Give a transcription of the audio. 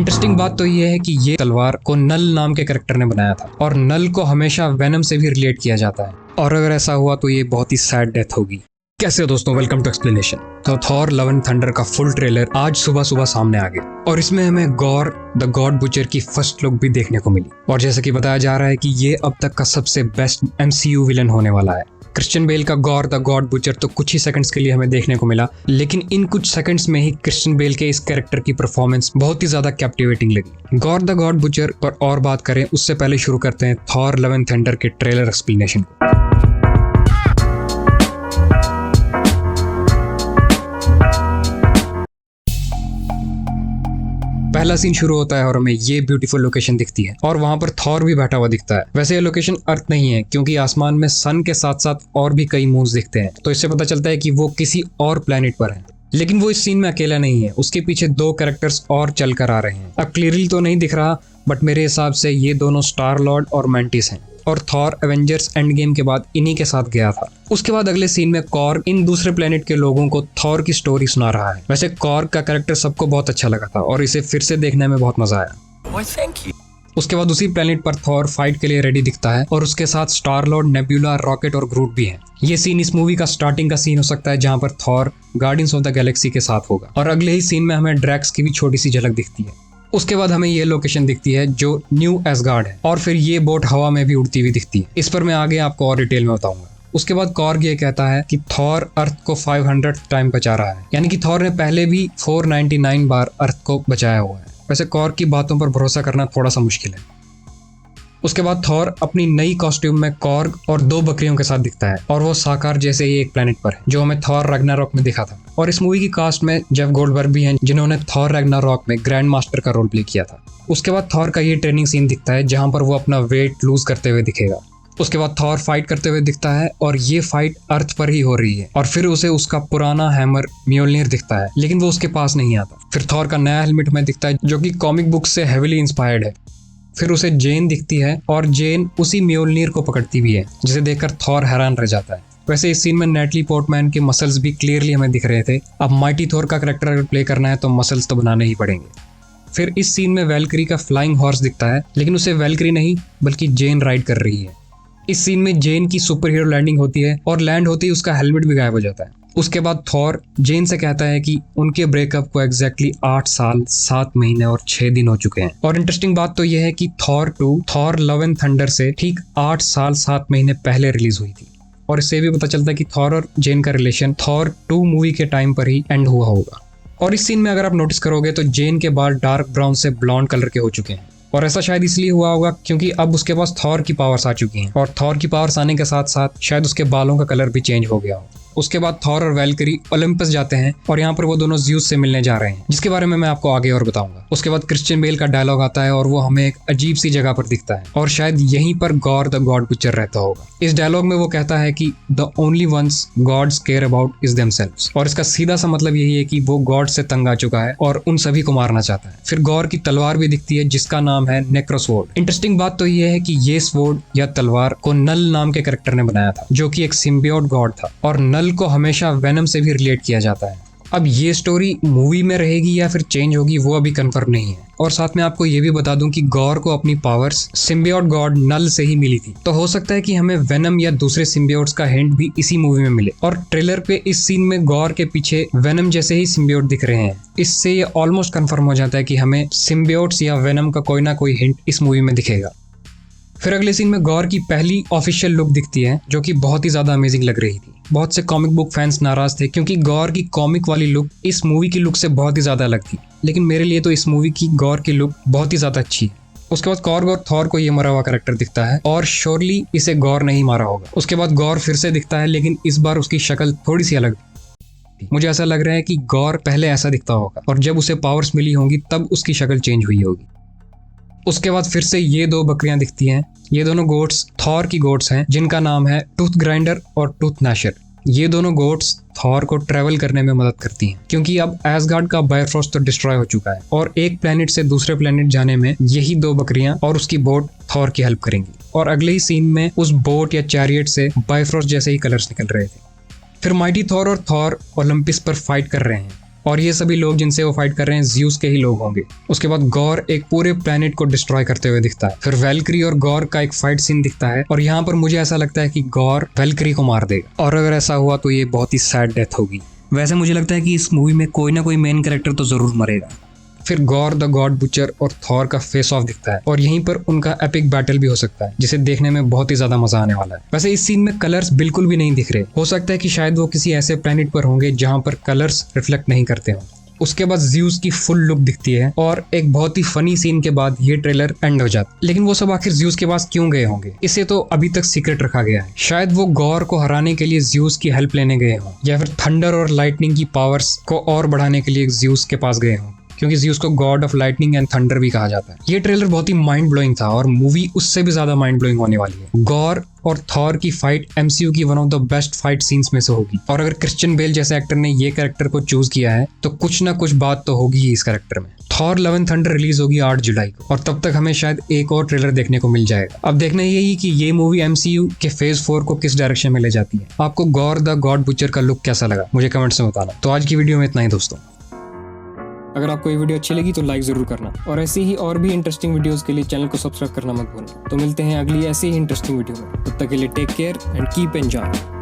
Interesting बात तो ये है कि ये तलवार को नल नाम के कैरेक्टर ने बनाया था और नल को हमेशा वेनम से भी रिलेट किया जाता है और अगर ऐसा हुआ तो ये बहुत ही सैड डेथ होगी। कैसे हो दोस्तों, वेलकम टू एक्सप्लेनेशन। तो थॉर लव एंड थंडर का फुल ट्रेलर आज सुबह सुबह सामने आ गया और इसमें हमें गॉर द गॉड बुचर की फर्स्ट लुक भी देखने को मिली और जैसे कि बताया जा रहा है कि ये अब तक का सबसे बेस्ट MCU विलन होने वाला है। क्रिश्चियन बेल का गॉर द गॉड बुचर तो कुछ ही सेकंड्स के लिए हमें देखने को मिला, लेकिन इन कुछ सेकंड्स में ही क्रिश्चियन बेल के इस कैरेक्टर की परफॉर्मेंस बहुत ही ज्यादा कैप्टिवेटिंग लगी। गॉर द गॉड बुचर पर और बात करें उससे पहले शुरू करते हैं थॉर लव एंड थंडर के ट्रेलर एक्सप्लेनेशन को। पहला सीन शुरू होता है और हमें ये ब्यूटीफुल लोकेशन दिखती है और वहां पर थॉर भी बैठा हुआ दिखता है। वैसे ये लोकेशन अर्थ नहीं है क्योंकि आसमान में सन के साथ साथ और भी कई मून्स दिखते हैं, तो इससे पता चलता है कि वो किसी और प्लेनेट पर है। लेकिन वो इस सीन में अकेला नहीं है, उसके पीछे दो कैरेक्टर्स और चल कर आ रहे हैं। अब क्लियरली तो नहीं दिख रहा, बट मेरे हिसाब से ये दोनों स्टार लॉर्ड और मैंटिस हैं और थॉर एवेंजर्स एंड गेम के बाद इन्हीं के साथ गया था। उसके बाद अगले सीन में कॉर्ग इन दूसरे प्लेनेट के लोगों को थॉर की स्टोरी सुना रहा है। वैसे कॉर्ग का कैरेक्टर सबको बहुत अच्छा लगा था और इसे फिर से देखने में बहुत मजा आया। उसके बाद उसी प्लेनेट पर थॉर फाइट के लिए रेडी दिखता है और उसके साथ स्टार लॉर्ड, नेब्यूला, रॉकेट और ग्रूट भी हैं। ये सीन इस मूवी का स्टार्टिंग का सीन हो सकता है जहां पर Thor guardians of the Galaxy के साथ होगा और अगले ही सीन में हमें ड्रैक्स की भी छोटी सी झलक दिखती है। उसके बाद हमें ये लोकेशन दिखती है जो न्यू एसगार्ड है और फिर ये बोट हवा में भी उड़ती हुई दिखती है। इस पर मैं आगे आपको और डिटेल में बताऊंगा। उसके बाद कॉर्ग ये कहता है कि थॉर अर्थ को 500 टाइम बचा रहा है, यानी कि थॉर ने पहले भी 499 बार अर्थ को बचाया हुआ है। वैसे कॉर्ग की बातों पर भरोसा करना थोड़ा सा मुश्किल है। उसके बाद थॉर अपनी नई कॉस्ट्यूम में कॉर्ग और दो बकरियों के साथ दिखता है और वो साकार जैसे ही एक प्लेनेट पर है जो हमें थॉर रैग्नारॉक में दिखा था। और इस मूवी की कास्ट में जेफ गोल्डबर्ग भी हैं जिन्होंने थॉर रैग्नारॉक में ग्रैंड मास्टर का रोल प्ले किया था। उसके बाद थॉर का ये ट्रेनिंग सीन दिखता है जहां पर वो अपना वेट लूज करते हुए दिखेगा। उसके बाद थॉर फाइट करते हुए दिखता है और ये फाइट अर्थ पर ही हो रही है और फिर उसे उसका पुराना हैमर म्योल्निर दिखता है, लेकिन वो उसके पास नहीं आता। फिर थॉर का नया हेलमेट में दिखता है जो कि कॉमिक बुक से हेविली इंस्पायर्ड है। फिर उसे जेन दिखती है और जेन उसी म्योल्निर को पकड़ती भी है, जिसे देखकर थॉर हैरान रह जाता है। वैसे इस सीन में नेटली पोर्टमैन के मसल्स भी क्लियरली हमें दिख रहे थे। अब माइटी थॉर का कैरेक्टर अगर प्ले करना है तो मसल्स तो बनाने ही पड़ेंगे। फिर इस सीन में वैल्करी का फ्लाइंग हॉर्स दिखता है, लेकिन उसे वैल्करी नहीं बल्कि जेन राइड कर रही है। इस सीन में जेन की सुपर हीरो लैंडिंग होती है और लैंड होती ही उसका हेलमेट भी गायब हो जाता है। उसके बाद थॉर जेन से कहता है कि उनके ब्रेकअप को एग्जैक्टली 8 साल 7 महीने और 6 दिन हो चुके हैं। और इंटरेस्टिंग बात तो यह है कि Thor 2 Thor love and thunder से ठीक 8 साल 7 महीने पहले रिलीज हुई थी और इससे भी पता चलता है कि थॉर और जेन का रिलेशन थॉर 2 मूवी के टाइम पर ही एंड हुआ होगा। और इस सीन में अगर आप नोटिस करोगे तो जेन के बाल डार्क ब्राउन से ब्लॉन्ड कलर के हो चुके हैं और ऐसा शायद इसलिए हुआ होगा क्योंकि अब उसके पास थॉर की पावर्स आ चुकी हैं और थॉर की पावर्स आने के साथ साथ शायद उसके बालों का कलर भी चेंज हो गया हो। उसके बाद थॉर और वैल्करी ओलंपस जाते हैं और यहाँ पर वो दोनों ज़्यूस से मिलने जा रहे हैं, जिसके बारे में मैं आपको आगे और बताऊंगा। उसके बाद क्रिश्चियन बेल का डायलॉग आता है और वो हमें एक अजीब सी जगह पर दिखता है और शायद यहीं पर गॉर द गॉड बुचर रहता होगा। इस डायलॉग में वो कहता है कि the only ones gods care about is themselves और इसका सीधा सा मतलब यही है कि वो गॉड से तंग आ चुका है और उन सभी को मारना चाहता है। फिर गॉर की तलवार भी दिखती है जिसका नाम है नेक्रोस्वॉर्ड। इंटरेस्टिंग बात तो ये है कि ये स्वॉर्ड या तलवार को नल नाम के कैरेक्टर ने बनाया था जो कि एक सिम्बियोट गॉड था और नल को हमेशा वेनम से भी रिलेट किया जाता है। अब ये स्टोरी मूवी में रहेगी या फिर चेंज होगी वो अभी कंफर्म नहीं है। और साथ में आपको ये भी बता दूं कि गॉर को अपनी पावर्स सिम्बियोट गॉड नल से ही मिली थी, तो हो सकता है कि हमें वेनम या दूसरे सिम्बियोट्स का हिंट भी इसी मूवी में मिले। और ट्रेलर पे इस सीन में गॉर के पीछे वेनम जैसे ही सिम्बियोट दिख रहे हैं, इससे ये ऑलमोस्ट कंफर्म हो जाता है कि हमें सिम्बियोट्स या वेनम का कोई ना कोई हिंट इस मूवी में दिखेगा। फिर अगले सीन में गॉर की पहली ऑफिशियल लुक दिखती है जो कि बहुत ही ज्यादा अमेजिंग लग रही थी। बहुत से कॉमिक बुक फैंस नाराज थे क्योंकि गॉर की कॉमिक वाली लुक इस मूवी की लुक से बहुत ही ज्यादा अलग थी, लेकिन मेरे लिए तो इस मूवी की गॉर की लुक बहुत ही ज्यादा अच्छी है। उसके बाद कॉर्ग और थॉर को ये मरा हुआ कैरेक्टर दिखता है और श्योरली इसे गॉर नहीं मारा होगा। उसके बाद गॉर फिर से दिखता है, लेकिन इस बार उसकी शक्ल थोड़ी सी अलग। मुझे ऐसा लग रहा है कि गॉर पहले ऐसा दिखता होगा और जब उसे पावर्स मिली होंगी तब उसकी शक्ल चेंज हुई होगी। उसके बाद फिर से ये दो बकरियां दिखती हैं। ये दोनों गोट्स थॉर की गोट्स हैं जिनका नाम है टूथ ग्राइंडर और टूथ नैशर। ये दोनों गोट्स थॉर को ट्रेवल करने में मदद करती हैं क्योंकि अब एसगार्ड का बायोफ्रॉस्ट तो डिस्ट्रॉय हो चुका है और एक प्लेनेट से दूसरे प्लेनेट जाने में यही दो बकरियां और उसकी बोट थॉर की हेल्प करेंगी। और अगले ही सीन में उस बोट या चैरियट से बायोफ्रॉस्ट जैसे ही कलर्स निकल रहे थे। फिर माइटी थॉर और थॉर ओलंपिस पर फाइट कर रहे हैं और ये सभी लोग जिनसे वो फाइट कर रहे हैं ज़्यूस के ही लोग होंगे। उसके बाद गॉर एक पूरे प्लेनेट को डिस्ट्रॉय करते हुए दिखता है। फिर वैल्करी और गॉर का एक फाइट सीन दिखता है और यहाँ पर मुझे ऐसा लगता है कि गॉर वैल्करी को मार देगा, और अगर ऐसा हुआ तो ये बहुत ही सैड डेथ होगी। वैसे मुझे लगता है कि इस मूवी में कोई ना कोई मेन कैरेक्टर तो जरूर मरेगा। फिर गॉर द गॉड बुचर और थॉर का फेस ऑफ दिखता है और यहीं पर उनका एपिक बैटल भी हो सकता है, जिसे देखने में बहुत ही ज्यादा मजा आने वाला है। वैसे इस सीन में कलर्स बिल्कुल भी नहीं दिख रहे। हो सकता है कि शायद वो किसी ऐसे प्लेनेट पर होंगे जहां पर कलर्स रिफ्लेक्ट नहीं करते हों। उसके बाद ज़्यूस की फुल लुक दिखती है और एक बहुत ही फनी सीन के बाद ये ट्रेलर एंड हो जाता है। लेकिन वो सब आखिर ज़्यूस के पास क्यों गए होंगे, इसे तो अभी तक सीक्रेट रखा गया है। शायद वो गॉर को हराने के लिए ज़्यूस की हेल्प लेने गए हों, या फिर थंडर और लाइटनिंग की पावर्स को और बढ़ाने के लिए ज़्यूस के पास गए हों, क्योंकि ज़्यूस को God of lightning and thunder भी कहा जाता है। ये ट्रेलर बहुत ही माइंड ब्लोइंग था और मूवी उससे भी ज्यादा माइंड ब्लोइंग होने वाली है। गॉर और थॉर की फाइट एमसीयू की one of the best fight scenes में से होगी, और अगर क्रिश्चियन बेल जैसे एक्टर ने ये कैरेक्टर को चूज किया है तो कुछ ना कुछ बात तो होगी ही इस कैरेक्टर में। Thor love and thunder release होगी 8 जुलाई को, और तब तक हमें शायद एक और ट्रेलर देखने को मिल जाएगा। अब देखना यही कि ये मूवी एमसीयू के फेज 4 को किस डायरेक्शन में ले जाती है। आपको गॉर द गॉड बुचर का लुक कैसा लगा, मुझे कमेंट्स में बताना। तो आज की वीडियो में इतना ही दोस्तों। अगर आपको ये वीडियो अच्छी लगी तो लाइक जरूर करना, और ऐसी ही और भी इंटरेस्टिंग वीडियोस के लिए चैनल को सब्सक्राइब करना मत भूलना। तो मिलते हैं अगली ऐसी ही इंटरेस्टिंग वीडियो में। तब तक के लिए take care and keep enjoy.